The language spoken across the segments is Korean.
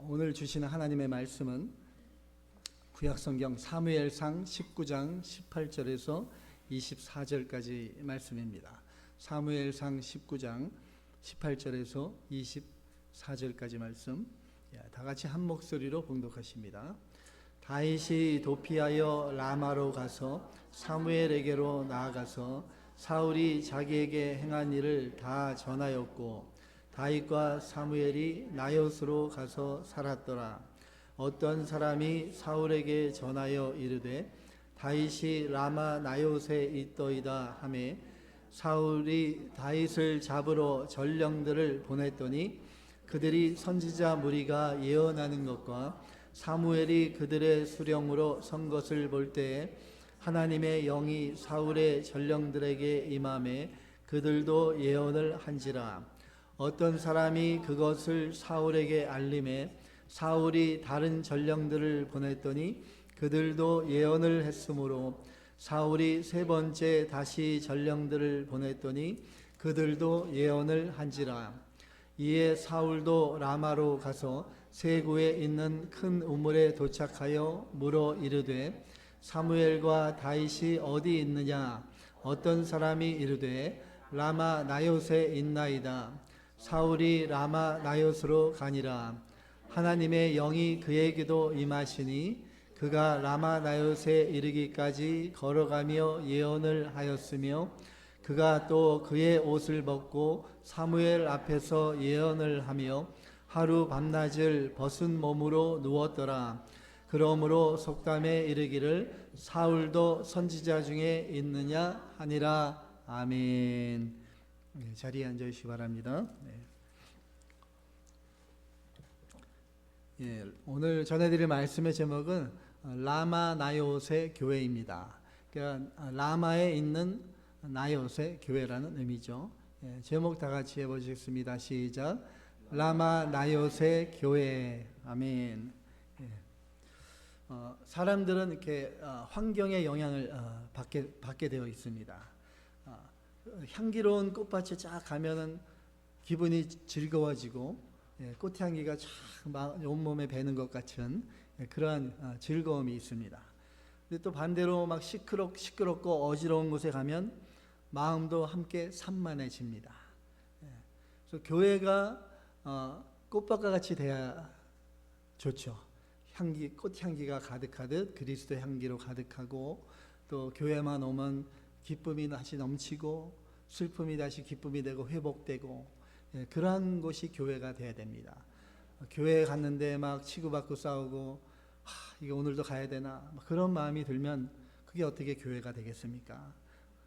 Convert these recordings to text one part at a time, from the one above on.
오늘 주시는 하나님의 말씀은 구약성경 사무엘상 19장 18절에서 24절까지 말씀입니다. 사무엘상 19장 18절에서 24절까지 말씀, 다 같이 한 목소리로 봉독하십니다. 다윗이 도피하여 라마로 가서 사무엘에게로 나아가서 사울이 자기에게 행한 일을 다 전하였고, 다윗과 사무엘이 나요스로 가서 살았더라. 어떤 사람이 사울에게 전하여 이르되 다윗이 라마 나요스에 있더이다 하매, 사울이 다윗을 잡으러 전령들을 보냈더니 그들이 선지자 무리가 예언하는 것과 사무엘이 그들의 수령으로 선 것을 볼 때에 하나님의 영이 사울의 전령들에게 임하매 그들도 예언을 한지라. 어떤 사람이 그것을 사울에게 알림해 사울이 다른 전령들을 보냈더니 그들도 예언을 했으므로 사울이 세 번째 다시 전령들을 보냈더니 그들도 예언을 한지라. 이에 사울도 라마로 가서 세구에 있는 큰 우물에 도착하여 물어 이르되 사무엘과 다윗이 어디 있느냐? 어떤 사람이 이르되 라마 나요스에 있나이다. 사울이 라마 나요스로 가니라. 하나님의 영이 그에게도 임하시니 그가 라마 나요스에 이르기까지 걸어가며 예언을 하였으며, 그가 또 그의 옷을 벗고 사무엘 앞에서 예언을 하며 하루 밤낮을 벗은 몸으로 누웠더라. 그러므로 속담에 이르기를 사울도 선지자 중에 있느냐 하니라. 아멘. 네, 자리에 앉으시기 바랍니다. 네. 오늘 전해드릴 말씀의 제목은 라마 나요스 교회입니다. 그러니까 라마에 있는 나요스 교회라는 의미죠. 제목 다 같이 해보시겠습니다. 시작. 라마 나요스 교회. 아멘. 사람들은 이렇게 환경의 영향을 받게 되어 있습니다. 향기로운 꽃밭에 쫙 가면은 기분이 즐거워지고, 꽃향기가 쫙 온몸에 배는 것 같은 그러한 즐거움이 있습니다. 근데 또 반대로 막 시끄럽고 어지러운 곳에 가면 마음도 함께 산만해집니다. 그래서 교회가 꽃밭과 같이 돼야 좋죠. 꽃향기가 가득하듯 그리스도의 향기로 가득하고, 또 교회만 오면 기쁨이 다시 넘치고 슬픔이 다시 기쁨이 되고 회복되고, 그러한 곳이 교회가 돼야 됩니다. 교회에 갔는데 막 치고받고 싸우고 이게 오늘도 가야 되나 그런 마음이 들면 그게 어떻게 교회가 되겠습니까?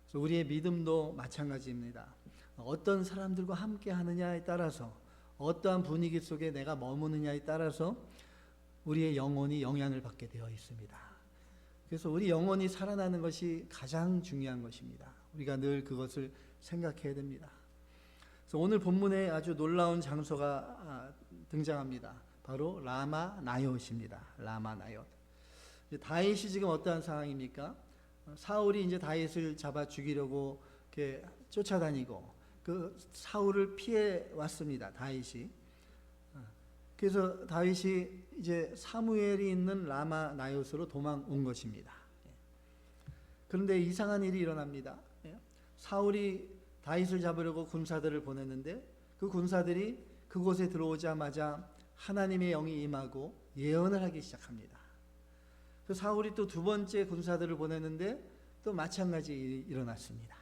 그래서 우리의 믿음도 마찬가지입니다. 어떤 사람들과 함께 하느냐에 따라서, 어떠한 분위기 속에 내가 머무느냐에 따라서 우리의 영혼이 영향을 받게 되어 있습니다. 그래서 우리 영혼이 살아나는 것이 가장 중요한 것입니다. 우리가 늘 그것을 생각해야 됩니다. 그래서 오늘 본문에 아주 놀라운 장소가 등장합니다. 바로 라마 나요스입니다. 라마 나요스. 다윗이 지금 어떠한 상황입니까? 사울이 이제 다윗을 잡아 죽이려고 이렇게 쫓아다니고 그 사울을 피해 왔습니다. 다윗이. 그래서 다윗이 이제 사무엘이 있는 라마 나요스로 도망온 것입니다. 그런데 이상한 일이 일어납니다. 사울이 다윗을 잡으려고 군사들을 보냈는데 그 군사들이 그곳에 들어오자마자 하나님의 영이 임하고 예언을 하기 시작합니다. 그 사울이 또 두 번째 군사들을 보냈는데 또 마찬가지 일이 일어났습니다.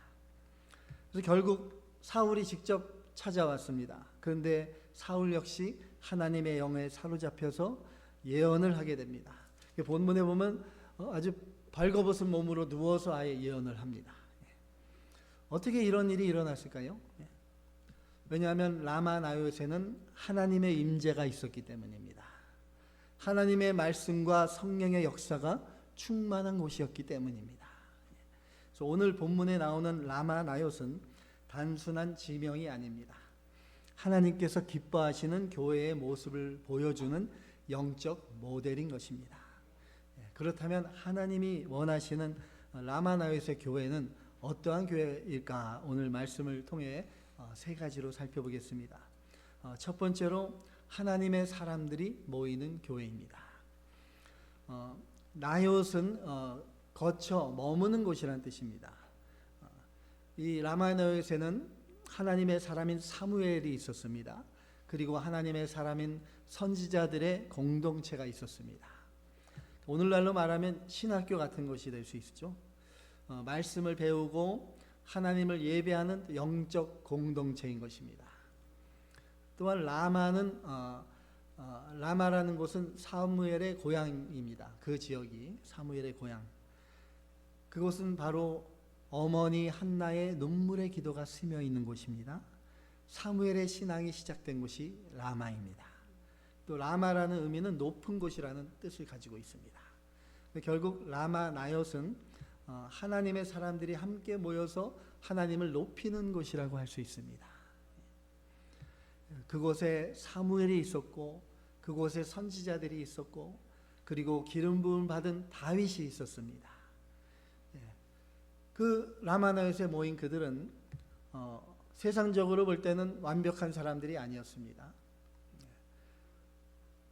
그래서 결국 사울이 직접 찾아왔습니다. 그런데 사울 역시 하나님의 영에 사로잡혀서 예언을 하게 됩니다. 본문에 보면 아주 벌거벗은 몸으로 누워서 아예 예언을 합니다. 어떻게 이런 일이 일어났을까요? 왜냐하면 라마 나요스에는 하나님의 임재가 있었기 때문입니다. 하나님의 말씀과 성령의 역사가 충만한 곳이었기 때문입니다. 그래서 오늘 본문에 나오는 라마 나요스는 단순한 지명이 아닙니다. 하나님께서 기뻐하시는 교회의 모습을 보여주는 영적 모델인 것입니다. 그렇다면 하나님이 원하시는 라마 나요스의 교회는 어떠한 교회일까? 오늘 말씀을 통해 세 가지로 살펴보겠습니다. 첫 번째로 하나님의 사람들이 모이는 교회입니다. 나요스는 거쳐 머무는 곳이라는 뜻입니다. 이 라마나요스에는 하나님의 사람인 사무엘이 있었습니다. 그리고 하나님의 사람인 선지자들의 공동체가 있었습니다. 오늘날로 말하면 신학교 같은 것이 될 수 있죠. 말씀을 배우고 하나님을 예배하는 영적 공동체인 것입니다. 또한 라마라는 곳은 사무엘의 고향입니다. 그 지역이 사무엘의 고향. 그곳은 바로 어머니 한나의 눈물의 기도가 스며 있는 곳입니다. 사무엘의 신앙이 시작된 곳이 라마입니다. 또 라마라는 의미는 높은 곳이라는 뜻을 가지고 있습니다. 결국 라마 나옅은 하나님의 사람들이 함께 모여서 하나님을 높이는 곳이라고 할 수 있습니다. 그곳에 사무엘이 있었고, 그곳에 선지자들이 있었고, 그리고 기름 부음 받은 다윗이 있었습니다. 그 라마나요스에 모인 그들은 세상적으로 볼 때는 완벽한 사람들이 아니었습니다.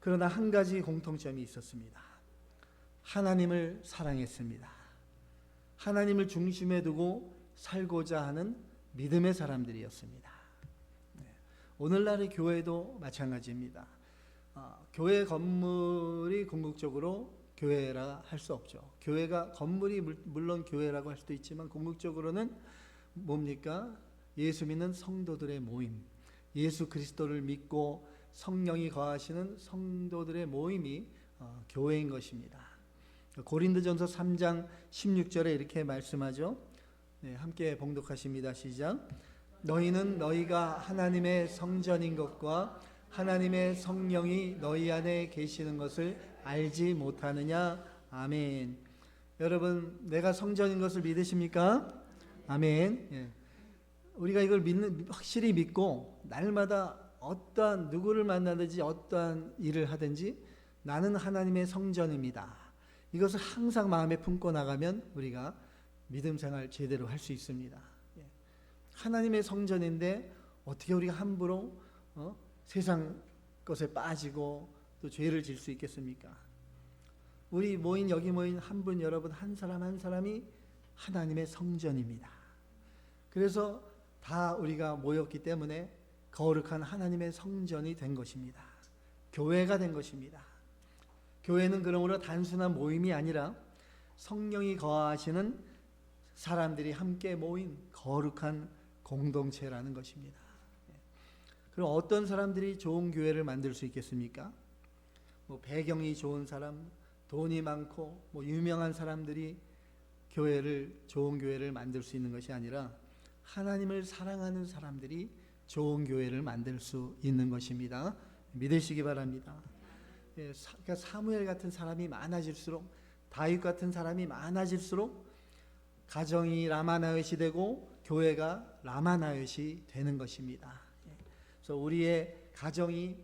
그러나 한 가지 공통점이 있었습니다. 하나님을 사랑했습니다. 하나님을 중심에 두고 살고자 하는 믿음의 사람들이었습니다. 오늘날의 교회도 마찬가지입니다. 교회 건물이 궁극적으로 교회라 할 수 없죠. 교회가 건물이 물론 교회라고 할 수도 있지만 궁극적으로는 뭡니까? 예수 믿는 성도들의 모임, 예수 그리스도를 믿고 성령이 거하시는 성도들의 모임이 교회인 것입니다. 고린도전서 3장 16절에 이렇게 말씀하죠. 네, 함께 봉독하십니다. 시작. 너희는 너희가 하나님의 성전인 것과 하나님의 성령이 너희 안에 계시는 것을 알지 못하느냐? 아멘. 여러분, 내가 성전인 것을 믿으십니까? 아멘. 예. 우리가 이걸 확실히 믿고 날마다 어떠한 누구를 만나든지 어떠한 일을 하든지 나는 하나님의 성전입니다. 이것을 항상 마음에 품고 나가면 우리가 믿음 생활 제대로 할 수 있습니다. 하나님의 성전인데 어떻게 우리가 함부로 세상 것에 빠지고 또 죄를 질 수 있겠습니까? 우리 여기 모인 한 분 여러분 한 사람 한 사람이 하나님의 성전입니다. 그래서 다 우리가 모였기 때문에 거룩한 하나님의 성전이 된 것입니다. 교회가 된 것입니다. 교회는 그러므로 단순한 모임이 아니라 성령이 거하시는 사람들이 함께 모인 거룩한 공동체라는 것입니다. 그럼 어떤 사람들이 좋은 교회를 만들 수 있겠습니까? 배경이 좋은 사람, 돈이 많고 유명한 사람들이 좋은 교회를 만들 수 있는 것이 아니라 하나님을 사랑하는 사람들이 좋은 교회를 만들 수 있는 것입니다. 믿으시기 바랍니다. 그러니까 사무엘 같은 사람이 많아질수록, 다윗 같은 사람이 많아질수록 가정이 라마나요시 되고 교회가 라마나요시 되는 것입니다. 그래서 우리의 가정이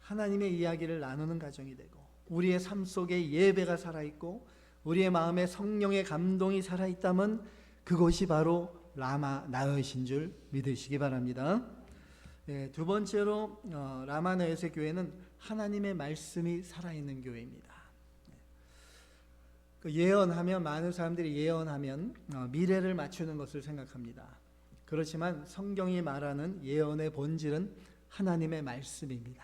하나님의 이야기를 나누는 가정이 되고, 우리의 삶 속에 예배가 살아있고 우리의 마음에 성령의 감동이 살아있다면 그것이 바로 라마나요시인 줄 믿으시기 바랍니다. 두 번째로 라마나요스의 교회는 하나님의 말씀이 살아있는 교회입니다. 예언하면, 많은 사람들이 예언하면 미래를 맞추는 것을 생각합니다. 그렇지만 성경이 말하는 예언의 본질은 하나님의 말씀입니다.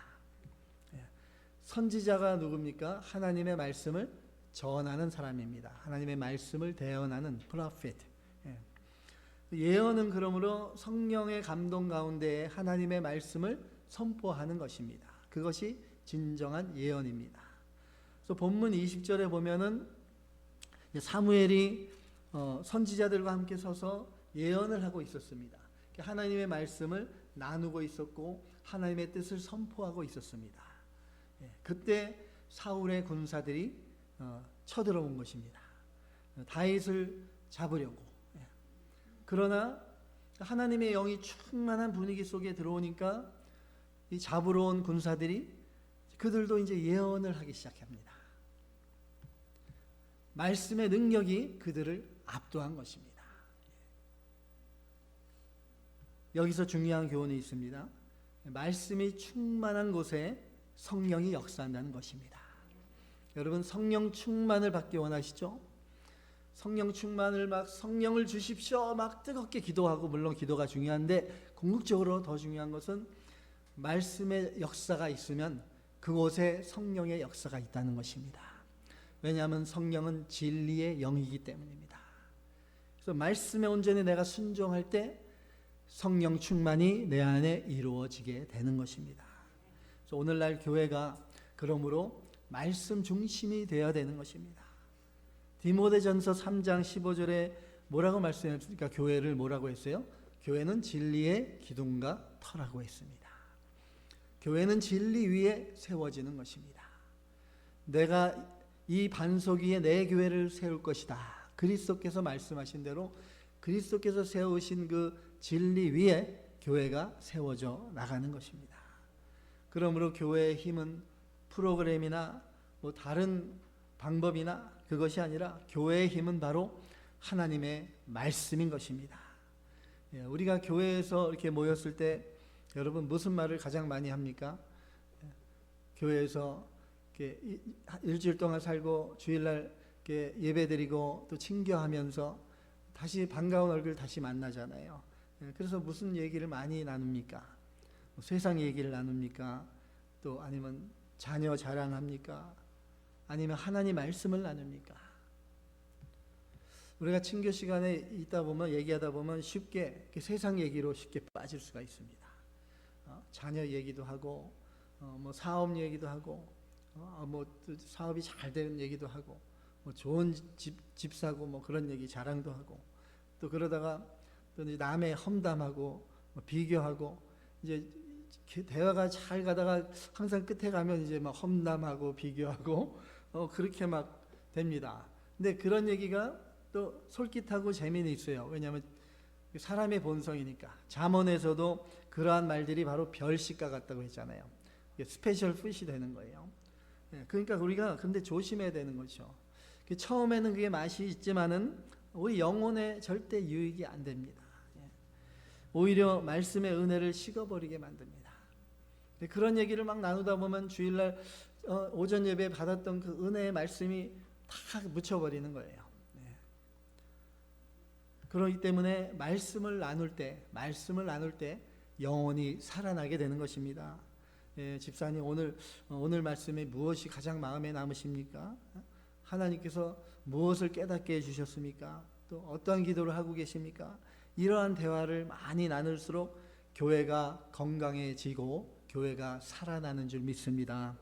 선지자가 누굽니까? 하나님의 말씀을 전하는 사람입니다. 하나님의 말씀을 대언하는 프로페트. 예언은 그러므로 성령의 감동 가운데 하나님의 말씀을 선포하는 것입니다. 그것이 진정한 예언입니다. 그래서 본문 20절에 보면은 사무엘이 선지자들과 함께 서서 예언을 하고 있었습니다. 하나님의 말씀을 나누고 있었고 하나님의 뜻을 선포하고 있었습니다. 그때 사울의 군사들이 쳐들어온 것입니다. 다윗을 잡으려고. 그러나 하나님의 영이 충만한 분위기 속에 들어오니까 이 잡으러 온 군사들이 그들도 이제 예언을 하기 시작합니다. 말씀의 능력이 그들을 압도한 것입니다. 여기서 중요한 교훈이 있습니다. 말씀이 충만한 곳에 성령이 역사한다는 것입니다. 여러분, 성령 충만을 받기 원하시죠? 성령 충만을 성령을 주십시오 막 뜨겁게 기도하고, 물론 기도가 중요한데 궁극적으로 더 중요한 것은 말씀의 역사가 있으면 그곳에 성령의 역사가 있다는 것입니다. 왜냐하면 성령은 진리의 영이기 때문입니다. 그래서 말씀에 온전히 내가 순종할 때 성령 충만이 내 안에 이루어지게 되는 것입니다. 그래서 오늘날 교회가 그러므로 말씀 중심이 되어야 되는 것입니다. 디모데전서 3장 15절에 뭐라고 말씀했습니까? 교회를 뭐라고 했어요? 교회는 진리의 기둥과 터라고 했습니다. 교회는 진리 위에 세워지는 것입니다. 내가 이 반석 위에 내 교회를 세울 것이다. 그리스도께서 말씀하신 대로 그리스도께서 세우신 그 진리 위에 교회가 세워져 나가는 것입니다. 그러므로 교회의 힘은 프로그램이나 뭐 다른 방법이나 그것이 아니라 교회의 힘은 바로 하나님의 말씀인 것입니다. 우리가 교회에서 이렇게 모였을 때 여러분 무슨 말을 가장 많이 합니까? 교회에서 이렇게 일주일 동안 살고 주일날 이렇게 예배드리고 또 친교하면서 다시 반가운 얼굴 다시 만나잖아요. 그래서 무슨 얘기를 많이 나눕니까? 세상 얘기를 나눕니까? 또 아니면 자녀 자랑합니까? 아니면 하나님 말씀을 나눕니까? 우리가 친교 시간에 있다 보면, 얘기하다 보면 쉽게 세상 얘기로 쉽게 빠질 수가 있습니다. 자녀 얘기도 하고, 뭐 사업 얘기도 하고, 뭐 사업이 잘 되는 얘기도 하고, 뭐 좋은 집 사고 뭐 그런 얘기 자랑도 하고, 또 그러다가 또 이제 남의 험담하고 뭐 비교하고, 이제 대화가 잘 가다가 항상 끝에 가면 이제 막 험담하고 비교하고 그렇게 막 됩니다. 근데 그런 얘기가 또 솔깃하고 재미는 있어요. 왜냐하면 사람의 본성이니까. 잠언에서도 그러한 말들이 바로 별식과 같다고 했잖아요. 스페셜 푸시 되는 거예요. 그러니까 우리가 근데 조심해야 되는 거죠. 처음에는 그게 맛이 있지만은 우리 영혼에 절대 유익이 안 됩니다. 오히려 말씀의 은혜를 식어버리게 만듭니다. 그런 얘기를 막 나누다 보면 주일날 오전 예배 받았던 그 은혜의 말씀이 다 묻혀버리는 거예요. 그렇기 때문에 말씀을 나눌 때 영혼이 살아나게 되는 것입니다. 집사님, 오늘 말씀에 무엇이 가장 마음에 남으십니까? 하나님께서 무엇을 깨닫게 해주셨습니까? 또 어떠한 기도를 하고 계십니까? 이러한 대화를 많이 나눌수록 교회가 건강해지고 교회가 살아나는 줄 믿습니다.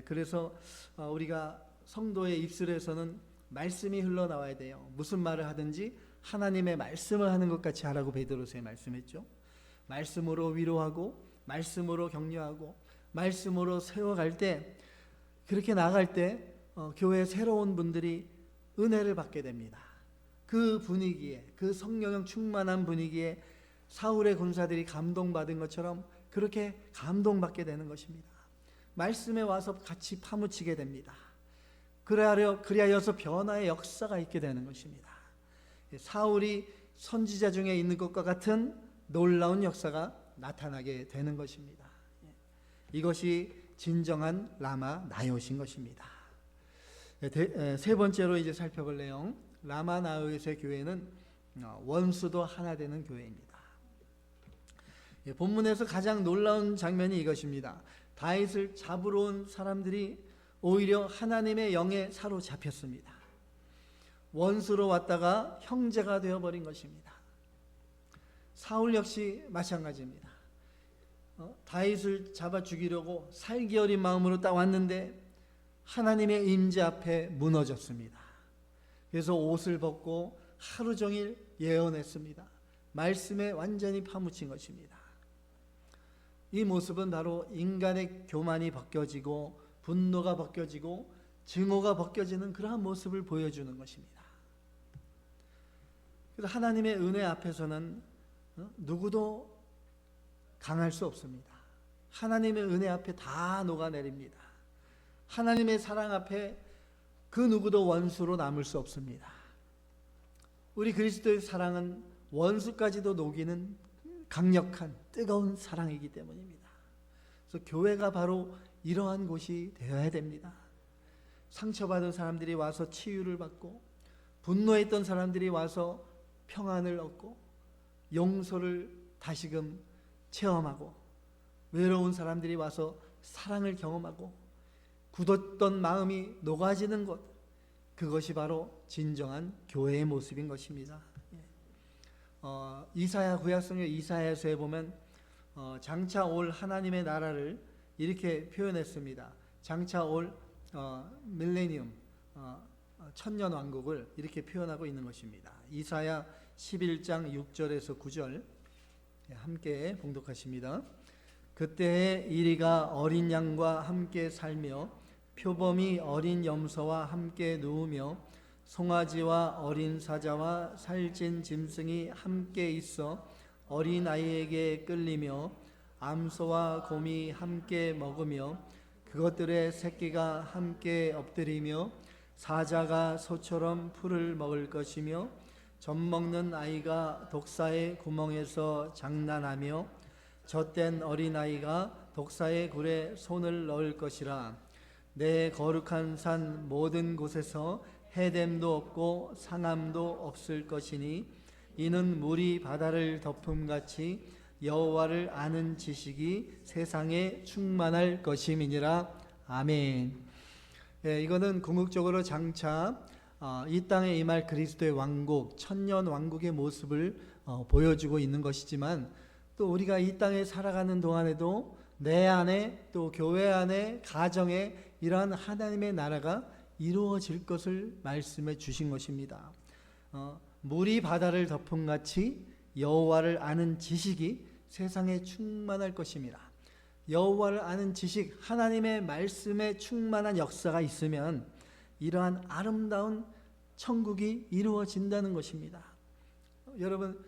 그래서 우리가 성도의 입술에서는 말씀이 흘러나와야 돼요. 무슨 말을 하든지 하나님의 말씀을 하는 것 같이 하라고 베드로서에 말씀했죠. 말씀으로 위로하고 말씀으로 격려하고 말씀으로 세워갈 때, 그렇게 나갈 때 교회 새로운 분들이 은혜를 받게 됩니다. 그 분위기에, 그 성령 충만한 분위기에 사울의 군사들이 감동받은 것처럼 그렇게 감동받게 되는 것입니다. 말씀에 와서 같이 파묻히게 됩니다. 그리하여서 변화의 역사가 있게 되는 것입니다. 사울이 선지자 중에 있는 것과 같은 놀라운 역사가 나타나게 되는 것입니다. 이것이 진정한 라마 나요신 것입니다. 세 번째로 이제 살펴볼 내용, 라마 나요의 교회는 원수도 하나 되는 교회입니다. 본문에서 가장 놀라운 장면이 이것입니다. 다윗을 잡으러 온 사람들이 오히려 하나님의 영에 사로잡혔습니다. 원수로 왔다가 형제가 되어버린 것입니다. 사울 역시 마찬가지입니다. 다윗을 잡아 죽이려고 살기 어린 마음으로 딱 왔는데 하나님의 임재 앞에 무너졌습니다. 그래서 옷을 벗고 하루 종일 예언했습니다. 말씀에 완전히 파묻힌 것입니다. 이 모습은 바로 인간의 교만이 벗겨지고 분노가 벗겨지고 증오가 벗겨지는 그러한 모습을 보여주는 것입니다. 그래서 하나님의 은혜 앞에서는 누구도 강할 수 없습니다. 하나님의 은혜 앞에 다 녹아내립니다. 하나님의 사랑 앞에 그 누구도 원수로 남을 수 없습니다. 우리 그리스도의 사랑은 원수까지도 녹이는 강력한 뜨거운 사랑이기 때문입니다. 그래서 교회가 바로 이러한 곳이 되어야 됩니다. 상처받은 사람들이 와서 치유를 받고, 분노했던 사람들이 와서 평안을 얻고, 용서를 다시금 체험하고, 외로운 사람들이 와서 사랑을 경험하고, 굳었던 마음이 녹아지는 것, 그것이 바로 진정한 교회의 모습인 것입니다. 이사야, 구약성경 이사야서에 보면 장차 올 하나님의 나라를 이렇게 표현했습니다. 장차 올 밀레니엄, 천년 왕국을 이렇게 표현하고 있는 것입니다. 이사야 11장 6절에서 9절 함께 봉독하십니다. 그때에 이리가 어린 양과 함께 살며 표범이 어린 염소와 함께 누우며 송아지와 어린 사자와 살찐 짐승이 함께 있어 어린아이에게 끌리며 암소와 곰이 함께 먹으며 그것들의 새끼가 함께 엎드리며 사자가 소처럼 풀을 먹을 것이며 젖먹는 아이가 독사의 구멍에서 장난하며 젖된 어린아이가 독사의 굴에 손을 넣을 것이라. 내 거룩한 산 모든 곳에서 해됨도 없고 상함도 없을 것이니 이는 물이 바다를 덮음같이 여호와를 아는 지식이 세상에 충만할 것임이니라. 아멘. 이거는 궁극적으로 장차 이 땅에 임할 그리스도의 왕국, 천년 왕국의 모습을 보여주고 있는 것이지만, 또 우리가 이 땅에 살아가는 동안에도 내 안에, 또 교회 안에, 가정에 이러한 하나님의 나라가 이루어질 것을 말씀해 주신 것입니다. 물이 바다를 덮음같이 여호와를 아는 지식이 세상에 충만할 것입니다. 여호와를 아는 지식, 하나님의 말씀에 충만한 역사가 있으면 이러한 아름다운 천국이 이루어진다는 것입니다. 여러분,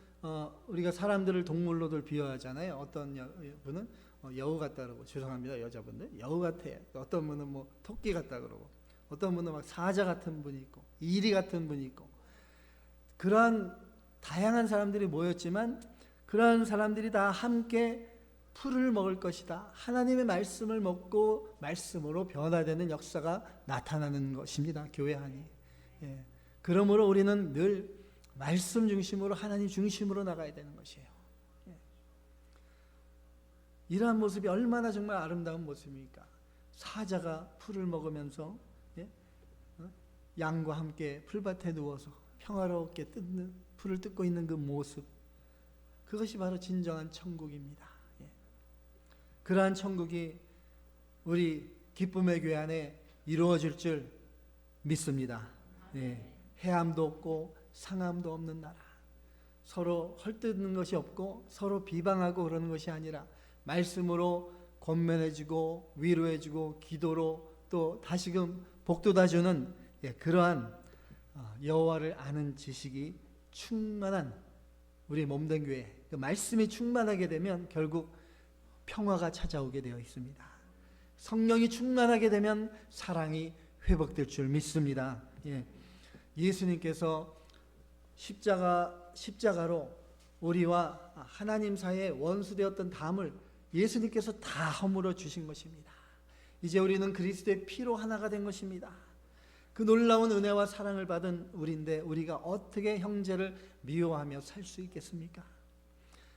우리가 사람들을 동물로들 비유하잖아요. 어떤 분은 여우 같다 그러고, 죄송합니다 여자분들, 여우 같아. 어떤 분은 뭐 토끼 같다 그러고, 어떤 분은 막 사자 같은 분이 있고, 이리 같은 분이 있고, 그러한 다양한 사람들이 모였지만 그러한 사람들이 다 함께 풀을 먹을 것이다. 하나님의 말씀을 먹고 말씀으로 변화되는 역사가 나타나는 것입니다. 교회 안이. 그러므로 우리는 늘 말씀 중심으로, 하나님 중심으로 나가야 되는 것이에요. 이러한 모습이 얼마나 정말 아름다운 모습입니까? 사자가 풀을 먹으면서 양과 함께 풀밭에 누워서 평화롭게 풀을 뜯고 있는 그 모습, 그것이 바로 진정한 천국입니다. 그러한 천국이 우리 기쁨의 교회 안에 이루어질 줄 믿습니다. 해함도 없고 상함도 없는 나라, 서로 헐뜯는 것이 없고 서로 비방하고 그러는 것이 아니라 말씀으로 권면해주고 위로해주고 기도로 또 다시금 복돋아주는 그러한 여호와를 아는 지식이 충만한 우리 몸된 교회, 그 말씀이 충만하게 되면 결국 평화가 찾아오게 되어 있습니다. 성령이 충만하게 되면 사랑이 회복될 줄 믿습니다. 예수님께서 십자가로 우리와 하나님 사이에 원수되었던 담을 예수님께서 다 허물어 주신 것입니다. 이제 우리는 그리스도의 피로 하나가 된 것입니다. 그 놀라운 은혜와 사랑을 받은 우리인데 우리가 어떻게 형제를 미워하며 살 수 있겠습니까?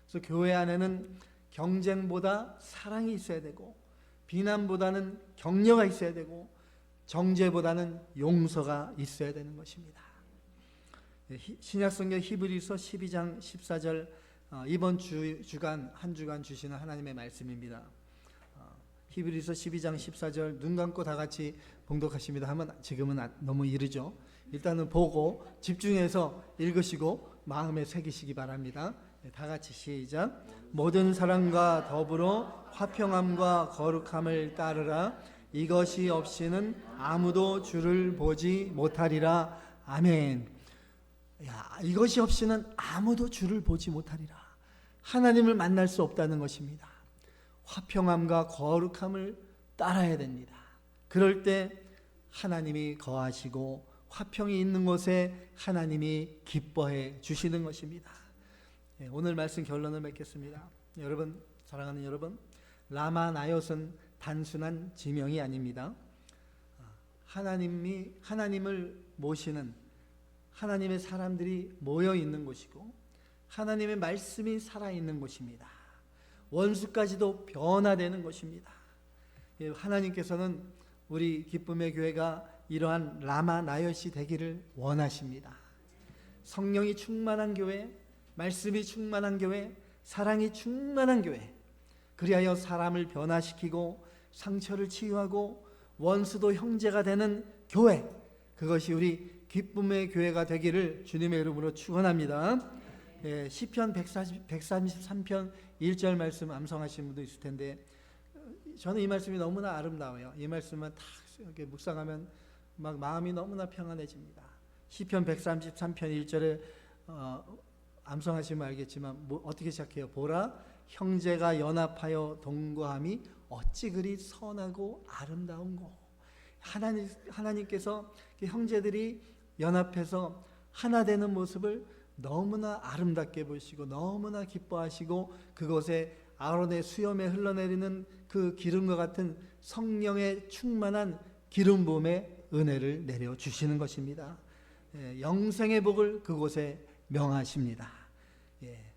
그래서 교회 안에는 경쟁보다 사랑이 있어야 되고, 비난보다는 격려가 있어야 되고, 정죄보다는 용서가 있어야 되는 것입니다. 신약성경 히브리서 12장 14절, 이번 주간 한 주간 주시는 하나님의 말씀입니다. 히브리서 12장 14절 눈 감고 다 같이 봉독하십니다 하면 지금은 너무 이르죠. 일단은 보고 집중해서 읽으시고 마음에 새기시기 바랍니다. 다 같이 시작. 모든 사랑과 더불어 화평함과 거룩함을 따르라. 이것이 없이는 아무도 주를 보지 못하리라. 아멘. 이것이 없이는 아무도 주를 보지 못하리라. 하나님을 만날 수 없다는 것입니다. 화평함과 거룩함을 따라야 됩니다. 그럴 때 하나님이 거하시고 화평이 있는 곳에 하나님이 기뻐해 주시는 것입니다. 오늘 말씀 결론을 맺겠습니다. 여러분, 사랑하는 여러분, 라마 나옅은 단순한 지명이 아닙니다. 하나님을 모시는 하나님의 사람들이 모여 있는 곳이고 하나님의 말씀이 살아있는 곳입니다. 원수까지도 변화되는 곳입니다. 하나님께서는 우리 기쁨의 교회가 이러한 라마 나옅이 되기를 원하십니다. 성령이 충만한 교회, 말씀이 충만한 교회, 사랑이 충만한 교회, 그리하여 사람을 변화시키고 상처를 치유하고 원수도 형제가 되는 교회, 그것이 우리 기쁨의 교회가 되기를 주님의 이름으로 축원합니다. 시편 133편 1절 말씀 암송하신 분도 있을 텐데, 저는 이 말씀이 너무나 아름다워요. 이 말씀만 딱 이렇게 묵상하면 막 마음이 너무나 평안해집니다. 시편 133편 1절에 암송하시면 알겠지만 어떻게 시작해요? 보라, 형제가 연합하여 동거함이 어찌 그리 선하고 아름다운고. 하나님께서 형제들이 연합해서 하나 되는 모습을 너무나 아름답게 보시고 너무나 기뻐하시고, 그곳에 아론의 수염에 흘러내리는 그 기름과 같은 성령의 충만한 기름 부음의 은혜를 내려주시는 것입니다. 영생의 복을 그곳에 명하십니다.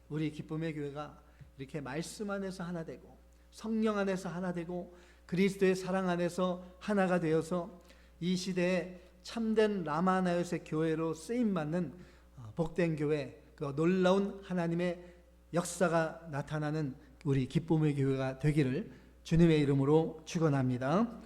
우리 기쁨의 교회가 이렇게 말씀 안에서 하나 되고 성령 안에서 하나 되고 그리스도의 사랑 안에서 하나가 되어서 이 시대에 참된 라마 나옅의 교회로 쓰임받는 복된 교회, 그 놀라운 하나님의 역사가 나타나는 우리 기쁨의 교회가 되기를 주님의 이름으로 축원합니다.